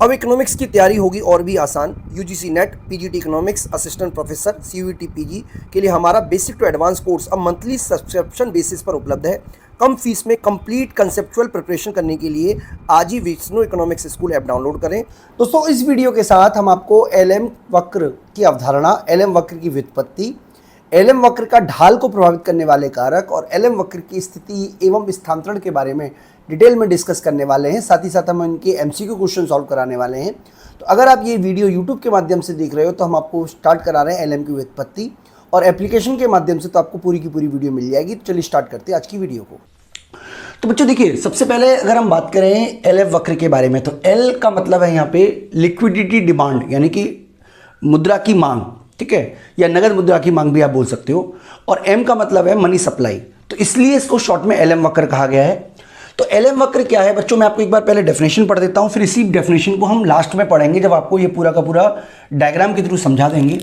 अब इकोनॉमिक्स की तैयारी होगी और भी आसान। UGC NET, PGT economics, assistant professor, CUET PG के लिए हमारा बेसिक टू एडवांस कोर्स अब मंथली सब्सक्रिप्शन बेसिस पर उपलब्ध है। कम फीस में कंप्लीट कंसेप्चुअल प्रिपरेशन करने के लिए आज ही Vishnu economics school app download करें। दोस्तों, इस वीडियो के साथ हम आपको एलएम वक्र की अवधारणा, एलएम वक्र की व्युत्पत्ति, एलएम वक्र का ढाल को प्रभावित करने वाले कारक और एलएम वक्र की स्थिति एवं स्थानांतरण के बारे में डिटेल में डिस्कस करने वाले हैं। साथ ही साथ हम इनके एमसीक्यू क्वेश्चन सॉल्व कराने वाले हैं। तो अगर आप ये वीडियो यूट्यूब के माध्यम से देख रहे हो तो हम आपको स्टार्ट करा रहे हैं एलएम की व्युत्पत्ति, और एप्लीकेशन के माध्यम से तो आपको पूरी की पूरी वीडियो मिल जाएगी। तो चलिए स्टार्ट करते हैं आज की वीडियो को। तो बच्चों देखिए, सबसे पहले अगर हम बात करें एलएम वक्र के बारे में, तो एल का मतलब है यहाँ पे लिक्विडिटी डिमांड, यानी कि मुद्रा की मांग, ठीक है, या नगद मुद्रा की मांग भी आप बोल सकते हो। और एम का मतलब है मनी सप्लाई, तो इसलिए इसको शॉर्ट में एलएम वक्र कहा गया है। तो एलएम वक्र क्या है बच्चों, मैं आपको एक बार पहले डेफिनेशन पढ़ देता हूं, फिर इसी डेफिनेशन को हम लास्ट में पढ़ेंगे जब आपको ये पूरा का पूरा डायग्राम के थ्रू समझा देंगे।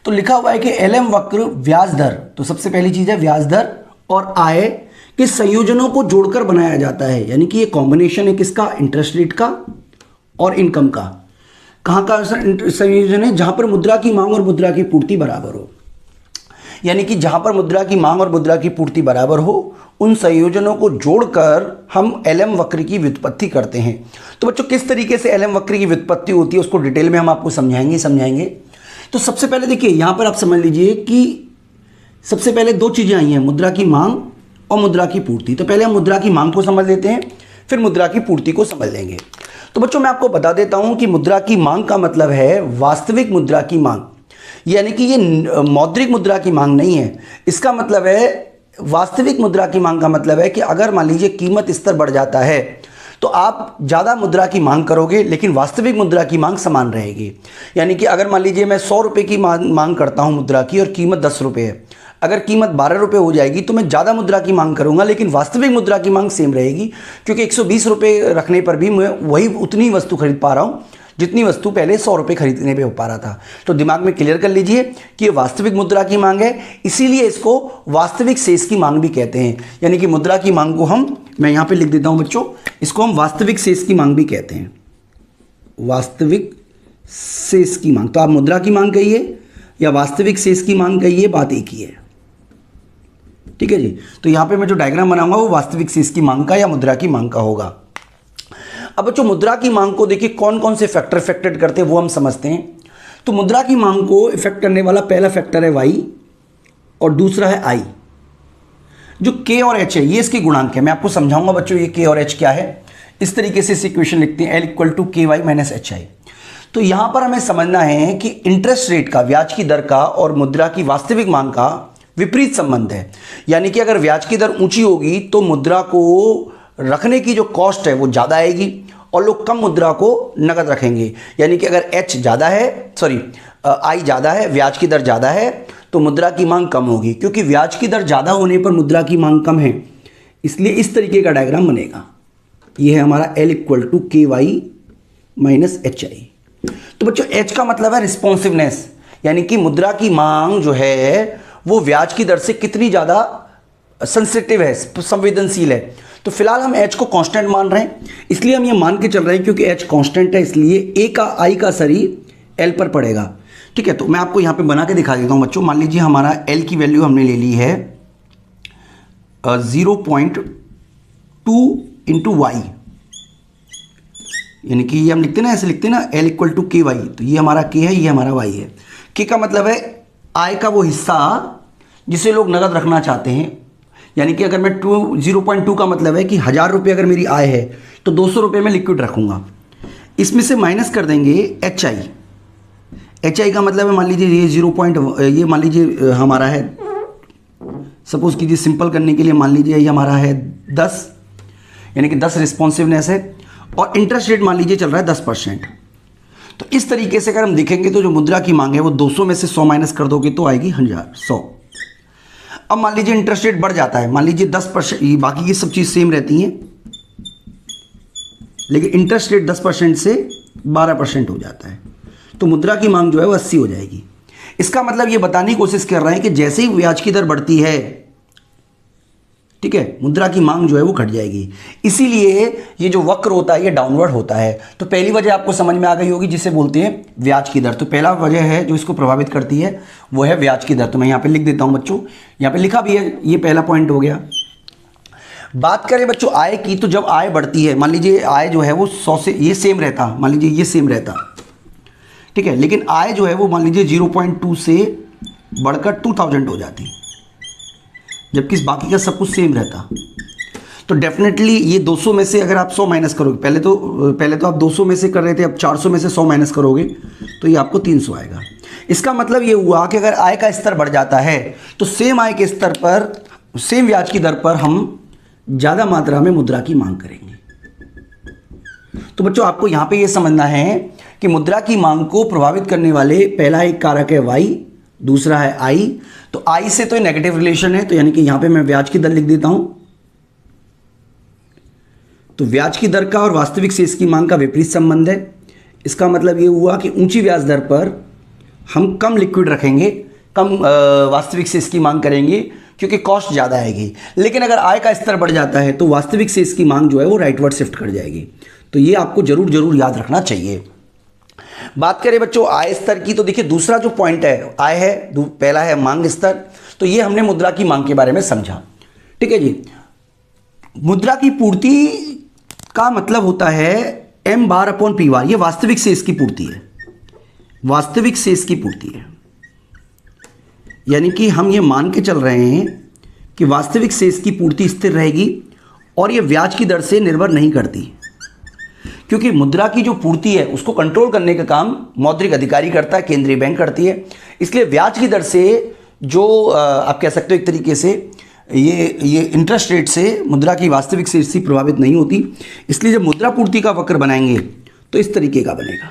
तो लिखा हुआ है कि एलएम वक्र ब्याज दर, तो सबसे पहली चीज है ब्याज दर और आय के संयोजनों को जोड़कर बनाया जाता है। यानी कि ये कॉम्बिनेशन है किसका, इंटरेस्ट रेट का और इनकम का। कहाँ का संयोजन है, जहां पर मुद्रा की मांग और मुद्रा की पूर्ति बराबर हो। यानी कि जहां पर मुद्रा की मांग और मुद्रा की पूर्ति बराबर हो, उन संयोजनों को जोड़कर हम एलएम वक्र की व्युत्पत्ति करते हैं। तो बच्चों, किस तरीके से एलएम वक्र की व्युत्पत्ति होती है उसको डिटेल में हम आपको समझाएंगे। तो सबसे पहले देखिए, यहां पर आप समझ लीजिए कि सबसे पहले दो चीजें आई हैं, मुद्रा की मांग और मुद्रा की पूर्ति। तो पहले हम मुद्रा की मांग को समझ लेते हैं, फिर मुद्रा की पूर्ति को समझ लेंगे। तो बच्चों, मैं आपको बता देता हूं कि मुद्रा की मांग का मतलब है वास्तविक मुद्रा की मांग, यानी कि ये मौद्रिक मुद्रा की मांग नहीं है। इसका मतलब है, वास्तविक मुद्रा की मांग का मतलब है कि अगर मान लीजिए कीमत स्तर बढ़ जाता है तो आप ज़्यादा मुद्रा की मांग करोगे, लेकिन वास्तविक मुद्रा की मांग समान रहेगी। यानी कि अगर मान लीजिए मैं 100 रुपये की मांग करता हूं मुद्रा की और कीमत 10 रुपये है, अगर कीमत 12 रुपये हो जाएगी तो मैं ज़्यादा मुद्रा की मांग करूंगा, लेकिन वास्तविक मुद्रा की मांग सेम रहेगी, क्योंकि 120 रुपये रखने पर भी मैं वही उतनी वस्तु खरीद पा रहा हूँ जितनी वस्तु पहले 100 रुपये खरीदने पे हो पा रहा था। तो दिमाग में क्लियर कर लीजिए कि ये वास्तविक मुद्रा की मांग है, इसीलिए इसको वास्तविक शेष की मांग भी कहते हैं। यानी कि मुद्रा की मांग को मैं यहाँ पे लिख देता हूँ बच्चों, इसको हम वास्तविक शेष की मांग भी कहते हैं, वास्तविक शेष की मांग। तो आप मुद्रा की मांग कहिए या वास्तविक शेष की मांग कहिए, बात एक ही है, ठीक है जी। तो यहाँ पे मैं जो डायग्राम बनाऊंगा वो वास्तविक शेष की मांग का या मुद्रा की मांग का होगा। अब बच्चों, मुद्रा की मांग को देखिए कौन कौन से फैक्टर इफेक्टेड करते हैं वो हम समझते हैं। तो मुद्रा की मांग को इफेक्ट करने वाला पहला फैक्टर है वाई और दूसरा है आई। जो के और एच है ये इसके गुणांक है। मैं आपको समझाऊंगा बच्चों ये के और एच क्या है। इस तरीके से इक्वेशन लिखते हैं, एल इक्वल टू के वाई माइनस एच आई। तो यहां पर हमें समझना है कि इंटरेस्ट रेट का, ब्याज की दर का और मुद्रा की वास्तविक मांग का विपरीत संबंध है। यानी कि अगर ब्याज की दर ऊंची होगी तो मुद्रा को रखने की जो कॉस्ट है वो ज़्यादा आएगी और लोग कम मुद्रा को नकद रखेंगे। यानी कि अगर एच ज़्यादा है, आई ज़्यादा है, ब्याज की दर ज़्यादा है, तो मुद्रा की मांग कम होगी। क्योंकि ब्याज की दर ज़्यादा होने पर मुद्रा की मांग कम है, इसलिए इस तरीके का डायग्राम बनेगा। ये है हमारा एल इक्वल टू के वाई माइनस एच आई। तो बच्चों, एच का मतलब है रिस्पॉन्सिवनेस, यानी कि मुद्रा की मांग जो है वो ब्याज की दर से कितनी ज़्यादा सेंसिटिव है, संवेदनशील है। तो फिलहाल हम h को कांस्टेंट मान रहे हैं, इसलिए हम ये मान के चल रहे हैं क्योंकि h कांस्टेंट है, इसलिए a का i का सरी l पर पड़ेगा, ठीक है। तो मैं आपको यहाँ पे बना के दिखा देता हूँ बच्चों। मान लीजिए हमारा l की वैल्यू हमने ले ली है 0.2 इंटू वाई, यानी कि ये हम लिखते ना, ऐसे लिखते ना, l इक्वल टू के वाई। तो ये हमारा k है, ये हमारा y है। k का मतलब है आय का वो हिस्सा जिसे लोग नगद रखना चाहते हैं। यानी कि अगर मैं 0.2 का मतलब है कि 1000 रुपये अगर मेरी आय है तो 200 रुपये में लिक्विड रखूंगा। इसमें से माइनस कर देंगे एच आई। एच आई का मतलब है, मान लीजिए ये मान लीजिए हमारा है, सपोज कीजिए सिंपल करने के लिए मान लीजिए ये हमारा है 10, यानी कि 10 रिस्पॉन्सिवनेस है, और इंटरेस्ट रेट मान लीजिए चल रहा है 10%। तो इस तरीके से अगर हम देखेंगे तो जो मुद्रा की मांग है वो 200 में से 100 माइनस कर दोगे तो आएगी 100। अब मान लीजिए इंटरेस्ट रेट बढ़ जाता है, मान लीजिए 10%, बाकी की सब चीज़ सेम रहती हैं, लेकिन इंटरेस्ट रेट 10% से 12% हो जाता है, तो मुद्रा की मांग जो है वो 80 हो जाएगी। इसका मतलब ये बताने की कोशिश कर रहे हैं कि जैसे ही ब्याज की दर बढ़ती है ठीक है, मुद्रा की मांग जो है वो घट जाएगी। इसीलिए ये जो वक्र होता है ये डाउनवर्ड होता है। तो पहली वजह आपको समझ में आ गई होगी, जिसे बोलते हैं ब्याज की दर। तो पहला वजह है जो इसको प्रभावित करती है वो है ब्याज की दर। तो मैं यहाँ पे लिख देता हूँ बच्चों, यहाँ पे लिखा भी है, ये पहला पॉइंट हो गया। बात करें बच्चों आय की, तो जब आय बढ़ती है, मान लीजिए आय जो है वो 100 से ये सेम रहता, मान लीजिए ये सेम रहता, ठीक है, लेकिन आय जो है वो मान लीजिए 0.2 से बढ़कर 2000 हो जाती, जबकि बाकी का सब कुछ सेम रहता। तो डेफिनेटली ये 200 में से अगर आप 100 माइनस करोगे, पहले तो आप 200 में से कर रहे थे, अब 400 में से 100 माइनस करोगे तो ये आपको 300 आएगा। इसका मतलब ये हुआ कि अगर आय का स्तर बढ़ जाता है तो सेम आय के स्तर पर, सेम ब्याज की दर पर हम ज़्यादा मात्रा में मुद्रा की मांग करेंगे। तो बच्चों आपको यहाँ पे ये समझना है कि मुद्रा की मांग को प्रभावित करने वाले पहला एक कारक है वाई, दूसरा है आई। तो आई से तो नेगेटिव रिलेशन है, तो यानी कि यहां पे मैं ब्याज की दर लिख देता हूं। तो ब्याज की दर का और वास्तविक शेष की मांग का विपरीत संबंध है। इसका मतलब ये हुआ कि ऊंची ब्याज दर पर हम कम लिक्विड रखेंगे, कम वास्तविक शेष की मांग करेंगे क्योंकि कॉस्ट ज़्यादा आएगी। लेकिन अगर आय का स्तर बढ़ जाता है तो वास्तविक शेष की मांग जो है वो राइटवर्ड शिफ्ट कर जाएगी। तो ये आपको जरूर याद रखना चाहिए। बात करें बच्चों आय स्तर की, तो देखिए दूसरा जो पॉइंट है आय है, पहला है मांग स्तर। तो ये हमने मुद्रा की मांग के बारे में समझा, ठीक है जी। मुद्रा की पूर्ति का मतलब होता है m बार अपॉन p बार, ये वास्तविक शेष की पूर्ति है, वास्तविक शेष की पूर्ति है। यानी कि हम ये मान के चल रहे हैं कि वास्तविक शेष की पूर्ति स्थिर रहेगी और ये ब्याज की दर से निर्भर नहीं करती, क्योंकि मुद्रा की जो पूर्ति है उसको कंट्रोल करने का काम मौद्रिक अधिकारी करता है, केंद्रीय बैंक करती है। इसलिए ब्याज की दर से जो आप कह सकते हो एक तरीके से ये इंटरेस्ट रेट से मुद्रा की वास्तविक शेष से प्रभावित नहीं होती। इसलिए जब मुद्रा पूर्ति का वक्र बनाएंगे तो इस तरीके का बनेगा।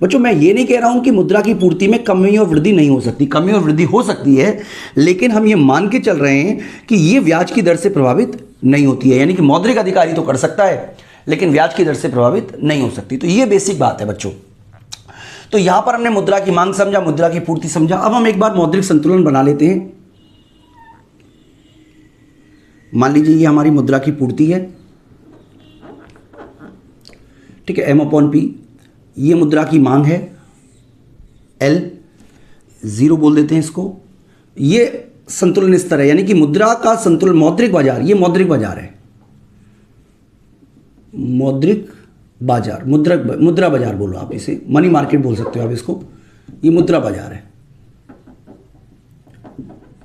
बच्चों मैं ये नहीं कह रहा हूं कि मुद्रा की पूर्ति में कमी और वृद्धि नहीं हो सकती, कमी और वृद्धि हो सकती है, लेकिन हम ये मान के चल रहे हैं कि ये ब्याज की दर से प्रभावित नहीं होती है। यानी कि मौद्रिक अधिकारी तो कर सकता है लेकिन ब्याज की दर से प्रभावित नहीं हो सकती। तो ये बेसिक बात है बच्चों। तो यहां पर हमने मुद्रा की मांग समझा, मुद्रा की पूर्ति समझा। अब हम एक बार मौद्रिक संतुलन बना लेते हैं। मान लीजिए ये हमारी मुद्रा की पूर्ति है, ठीक है, m/p। ये मुद्रा की मांग है L, 0 बोल देते हैं इसको। ये संतुलन स्तर है, यानी कि मुद्रा का संतुलन, मौद्रिक बाजार, ये मौद्रिक बाजार है, मौद्रिक बाजार, मुद्रा बाजार बोलो आप इसे, मनी मार्केट बोल सकते हो आप इसको। ये मुद्रा बाजार है।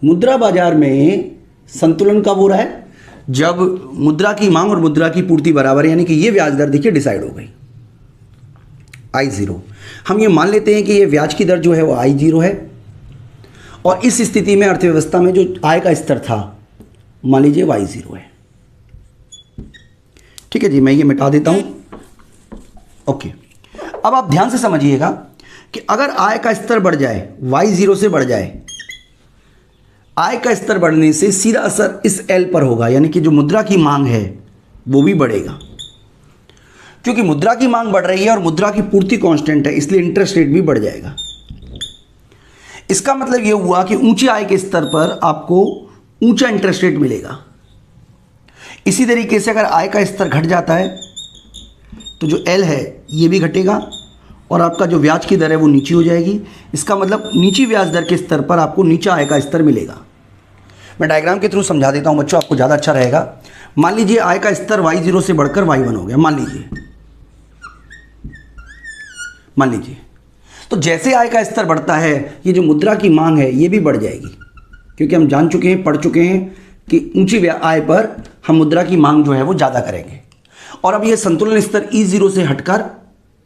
मुद्रा बाजार में संतुलन कब हो रहा है? जब मुद्रा की मांग और मुद्रा की पूर्ति बराबर है, यानी कि ये ब्याज दर देखिए डिसाइड हो गई I0। हम ये मान लेते हैं कि ये ब्याज की दर जो है वो I0 है और इस स्थिति में अर्थव्यवस्था में जो आय का स्तर था मान लीजिए Y0 है, ठीक है जी। मैं ये मिटा देता हूं। ओके, अब आप ध्यान से समझिएगा कि अगर आय का स्तर बढ़ जाए, Y0 से बढ़ जाए, आय का स्तर बढ़ने से सीधा असर इस L पर होगा, यानी कि जो मुद्रा की मांग है वो भी बढ़ेगा, क्योंकि मुद्रा की मांग बढ़ रही है और मुद्रा की पूर्ति कांस्टेंट है, इसलिए इंटरेस्ट रेट भी बढ़ जाएगा। इसका मतलब यह हुआ कि ऊंचे आय के स्तर पर आपको ऊंचा इंटरेस्ट रेट मिलेगा। इसी तरीके से अगर आय का स्तर घट जाता है तो जो L है ये भी घटेगा और आपका जो ब्याज की दर है वो नीची हो जाएगी। इसका मतलब नीची ब्याज दर के स्तर पर आपको नीचा आय का स्तर मिलेगा। मैं डायग्राम के थ्रू समझा देता हूं बच्चों, आपको ज़्यादा अच्छा रहेगा। मान लीजिए आय का स्तर Y0 से बढ़कर Y1 हो गया, मान लीजिए। तो जैसे आय का स्तर बढ़ता है ये जो मुद्रा की मांग है ये भी बढ़ जाएगी, क्योंकि हम जान चुके हैं, पढ़ चुके हैं कि ऊंची आय पर हम मुद्रा की मांग जो है वो ज़्यादा करेंगे। और अब ये संतुलन स्तर E0 से हटकर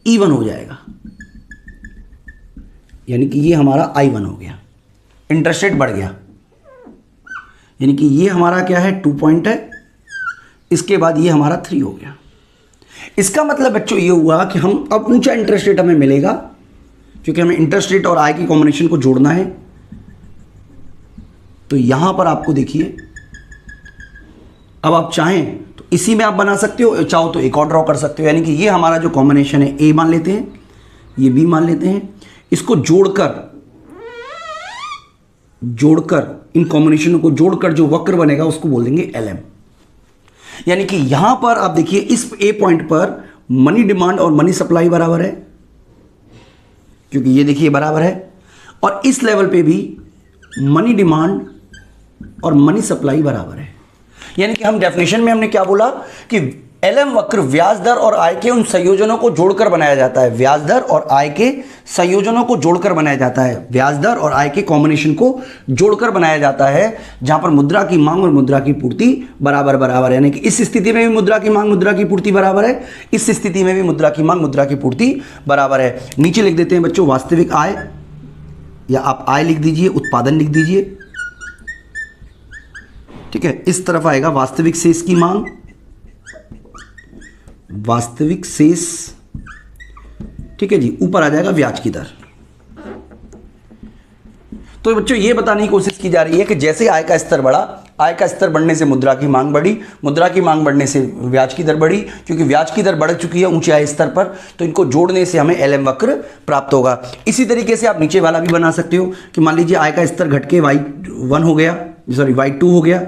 E1 हो जाएगा, यानी कि ये हमारा I1 हो गया, इंटरेस्ट रेट बढ़ गया, यानी कि ये हमारा क्या है 2 पॉइंट है, इसके बाद ये हमारा 3 हो गया। इसका मतलब बच्चों ये हुआ कि हम अब ऊंचा इंटरेस्ट रेट हमें मिलेगा, क्योंकि हमें इंटरेस्ट रेट और आय की कॉम्बिनेशन को जोड़ना है। तो यहां पर आपको देखिए, अब आप चाहें तो इसी में आप बना सकते हो, चाहो तो एक और ड्रॉ कर सकते हो। यानी कि ये हमारा जो कॉम्बिनेशन है ए मान लेते हैं, ये बी मान लेते हैं, इसको जोड़कर इन कॉम्बिनेशनों को जोड़कर जो वक्र बनेगा उसको बोल देंगे LM। यानी कि यहां पर आप देखिए इस ए पॉइंट पर मनी डिमांड और मनी सप्लाई बराबर है, क्योंकि ये देखिए बराबर है, और इस लेवल पे भी मनी डिमांड और मनी सप्लाई बराबर है। यानी कि हम डेफिनेशन में हमने क्या बोला कि LM वक्र ब्याज दर और आय के उन संयोजनों को जोड़कर बनाया जाता है। ब्याज दर और आय के संयोजनों को जोड़कर बनाया जाता है, ब्याज दर और आय के कॉम्बिनेशन को जोड़कर बनाया जाता है, जहां पर मुद्रा की मांग और मुद्रा की पूर्ति बराबर बराबर है। यानी कि इस स्थिति में भी मुद्रा की मांग मुद्रा की पूर्ति बराबर है, इस स्थिति में भी मुद्रा की मांग मुद्रा की पूर्ति बराबर है। नीचे लिख देते हैं बच्चों वास्तविक आय, या आप आय लिख दीजिए, उत्पादन लिख दीजिए, ठीक है। इस तरफ आएगा वास्तविक शेष की मांग, वास्तविक शेष, ठीक है जी। ऊपर आ जाएगा ब्याज की दर। तो बच्चों ये बताने की कोशिश की जा रही है कि जैसे आय का स्तर बढ़ा, आय का स्तर बढ़ने से मुद्रा की मांग बढ़ी, मुद्रा की मांग बढ़ने से ब्याज की दर बढ़ी, क्योंकि ब्याज की दर बढ़ चुकी है ऊंचे आय स्तर पर, तो इनको जोड़ने से हमें LM वक्र प्राप्त होगा। इसी तरीके से आप नीचे वाला भी बना सकते हो कि मान लीजिए आय का स्तर घट के Y1 हो गया, सॉरी Y2 हो गया,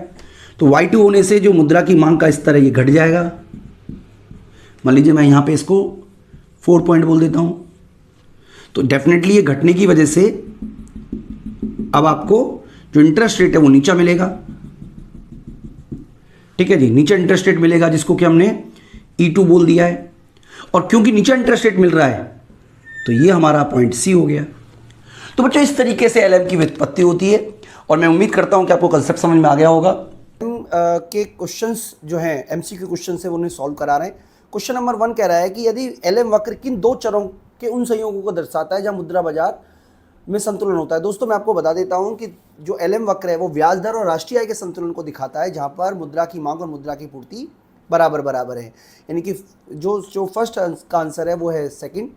तो Y2 होने से जो मुद्रा की मांग का स्तर है ये घट जाएगा। मान लीजिए मैं यहाँ पे इसको 4 पॉइंट बोल देता हूँ, तो डेफिनेटली ये घटने की वजह से अब आपको जो इंटरेस्ट रेट है वो नीचा मिलेगा, ठीक है जी। नीचा इंटरेस्ट रेट मिलेगा जिसको कि हमने E2 बोल दिया है, और क्योंकि नीचा इंटरेस्ट रेट मिल रहा है तो ये हमारा पॉइंट C हो गया। तो बच्चों इस तरीके से LM की व्युत्पत्ति होती है, और मैं उम्मीद करता हूं कि आपको कंसेप्ट समझ में आ गया होगा। के क्वेश्चंस जो हैं MCQ क्वेश्चन है वो उन्हें सॉल्व करा रहे हैं। क्वेश्चन नंबर 1 कह रहा है कि यदि LM वक्र किन दो चरों के उन संयोगों को दर्शाता है जहां मुद्रा बाजार में संतुलन होता है। दोस्तों मैं आपको बता देता हूं कि जो LM वक्र है वो ब्याज दर और राष्ट्रीय आय के संतुलन को दिखाता है, जहां पर मुद्रा की मांग और मुद्रा की पूर्ति बराबर बराबर है। यानी कि जो फर्स्ट का आंसर है वो है सेकंड,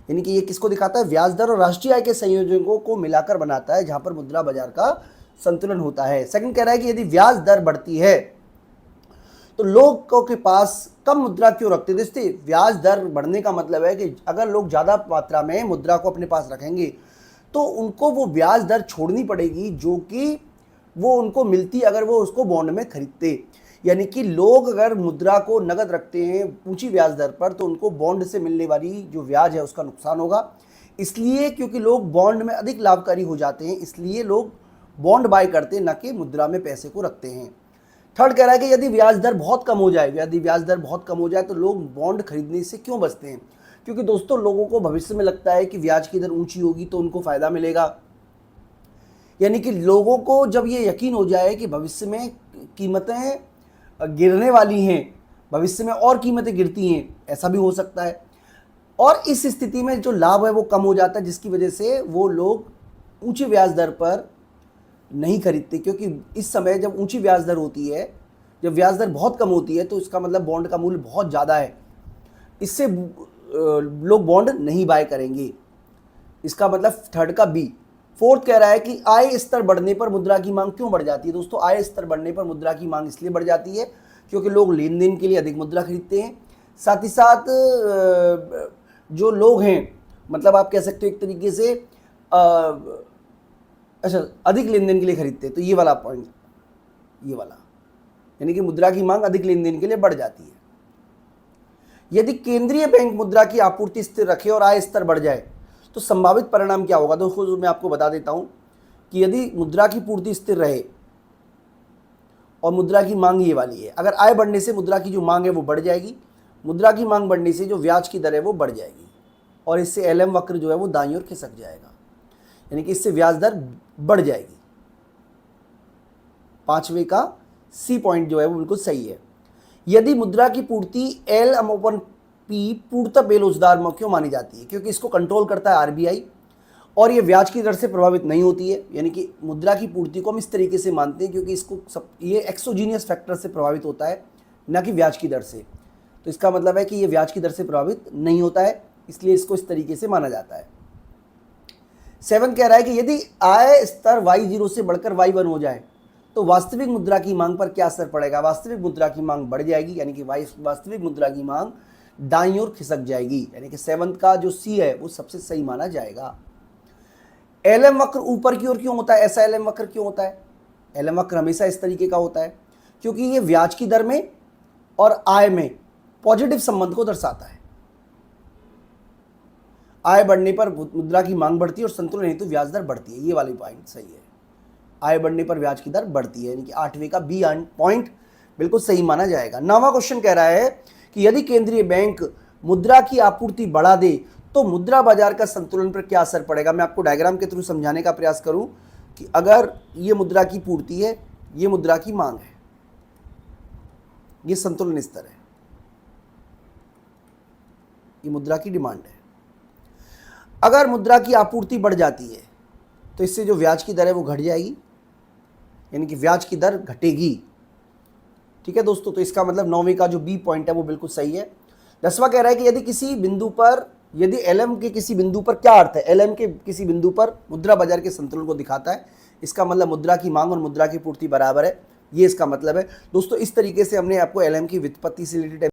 यानी कि ये किसको दिखाता है, ब्याज दर और राष्ट्रीय आय के संयोजकों को मिलाकर बनाता है, जहां पर मुद्रा बाजार का संतुलन होता है। सेकंड कह रहा है कि यदि ब्याज दर बढ़ती है तो लोगों के पास कम मुद्रा क्यों रखते हैं। दोस्तों ब्याज दर बढ़ने का मतलब है कि अगर लोग ज़्यादा मात्रा में मुद्रा को अपने पास रखेंगे तो उनको वो ब्याज दर छोड़नी पड़ेगी जो कि वो उनको मिलती अगर वो उसको बॉन्ड में खरीदते। यानी कि लोग अगर मुद्रा को नगद रखते हैं ऊंची ब्याज दर पर तो उनको बॉन्ड से मिलने वाली जो ब्याज है उसका नुकसान होगा। इसलिए क्योंकि लोग बॉन्ड में अधिक लाभकारी हो जाते हैं, इसलिए लोग बॉन्ड बाय करते हैं, न कि मुद्रा में पैसे को रखते हैं। थर्ड कह रहा है कि यदि ब्याज दर बहुत कम हो जाए, यदि ब्याज दर बहुत कम हो जाए तो लोग बॉन्ड खरीदने से क्यों बचते हैं। क्योंकि दोस्तों लोगों को भविष्य में लगता है कि ब्याज की दर ऊंची होगी तो उनको फ़ायदा मिलेगा। यानी कि लोगों को जब ये यकीन हो जाए कि भविष्य में कीमतें गिरने वाली हैं, भविष्य में और कीमतें गिरती हैं, ऐसा भी हो सकता है, और इस स्थिति में जो लाभ है वो कम हो जाता है, जिसकी वजह से वो लोग ऊंची ब्याज दर पर नहीं खरीदते। क्योंकि इस समय जब ऊंची ब्याज दर होती है, जब ब्याज दर बहुत कम होती है, तो इसका मतलब बॉन्ड का मूल्य बहुत ज़्यादा है, इससे लोग बॉन्ड नहीं बाय करेंगे। इसका मतलब थर्ड का बी। फोर्थ कह रहा है कि आय स्तर बढ़ने पर मुद्रा की मांग क्यों बढ़ जाती है। दोस्तों आय स्तर बढ़ने पर मुद्रा की मांग इसलिए बढ़ जाती है क्योंकि लोग लेन देन के लिए अधिक मुद्रा खरीदते हैं। साथ ही साथ जो लोग हैं, मतलब आप कह सकते हो एक तरीके से अच्छा अधिक लेन देन के लिए खरीदते हैं, तो ये वाला पॉइंट, ये वाला, यानी कि मुद्रा की मांग अधिक लेन देन के लिए बढ़ जाती है। यदि केंद्रीय बैंक मुद्रा की आपूर्ति स्थिर रखे और आय स्तर बढ़ जाए तो संभावित परिणाम क्या होगा। दोस्तों मैं आपको बता देता हूं कि यदि मुद्रा की पूर्ति स्थिर रहे और मुद्रा की मांग ये वाली है, अगर आय बढ़ने से मुद्रा की जो मांग है वो बढ़ जाएगी, मुद्रा की मांग बढ़ने से जो ब्याज की दर है वो बढ़ जाएगी, और इससे LM वक्र जो है वो दाईं ओर खिसक जाएगा, यानी कि इससे ब्याज दर बढ़ जाएगी। पांचवे का सी पॉइंट जो है वो बिल्कुल सही है। यदि मुद्रा की पूर्ति L/P पूर्णतः बेरोजगार क्यों मानी जाती है, क्योंकि इसको कंट्रोल करता है RBI और ये ब्याज की दर से प्रभावित नहीं होती है। यानी कि मुद्रा की पूर्ति को हम इस तरीके से मानते हैं क्योंकि इसको ये एक्सोजीनियस फैक्टर से प्रभावित होता है, न कि ब्याज की दर से। तो इसका मतलब है कि ये ब्याज की दर से प्रभावित नहीं होता है, इसलिए इसको इस तरीके से माना जाता है। 7 कह रहा है कि यदि आय स्तर Y0 से बढ़कर Y1 हो जाए तो वास्तविक मुद्रा की मांग पर क्या असर पड़ेगा। वास्तविक मुद्रा की मांग बढ़ जाएगी, यानी कि वास्तविक मुद्रा की मांग दाईं ओर खिसक जाएगी, यानी कि 7 का जो सी है वो सबसे सही माना जाएगा। एलएम वक्र ऊपर की ओर क्यों होता है? ऐसा एलएम वक्र क्यों होता है? एलएम वक्र हमेशा इस तरीके का होता है क्योंकि ये ब्याज की दर में और आय में पॉजिटिव संबंध को दर्शाता है। आय बढ़ने पर मुद्रा की मांग बढ़ती है और संतुलन हेतु ब्याज दर बढ़ती है। ये वाली पॉइंट सही है। आय बढ़ने पर ब्याज की दर बढ़ती है, यानी कि 8वें का बी पॉइंट बिल्कुल सही माना जाएगा। 9वां क्वेश्चन कह रहा है कि यदि केंद्रीय बैंक मुद्रा की आपूर्ति बढ़ा दे तो मुद्रा बाजार का संतुलन पर क्या असर पड़ेगा। मैं आपको डायग्राम के थ्रू समझाने का प्रयास करूं कि अगर ये मुद्रा की पूर्ति है, ये मुद्रा की मांग है, ये संतुलन स्तर है, ये मुद्रा की डिमांड है। अगर मुद्रा की आपूर्ति बढ़ जाती है तो इससे जो ब्याज की दर है वो घट जाएगी, यानी कि ब्याज की दर घटेगी। ठीक है दोस्तों, तो इसका मतलब 9वें का जो बी पॉइंट है वो बिल्कुल सही है। 10वां कह रहा है कि यदि किसी बिंदु पर, यदि एलएम के किसी बिंदु पर, क्या अर्थ है? एलएम के किसी बिंदु पर मुद्रा बाजार के संतुलन को दिखाता है। इसका मतलब मुद्रा की मांग और मुद्रा की पूर्ति बराबर है, ये इसका मतलब है। दोस्तों इस तरीके से हमने आपको एलएम की व्युत्पत्ति से रिलेटेड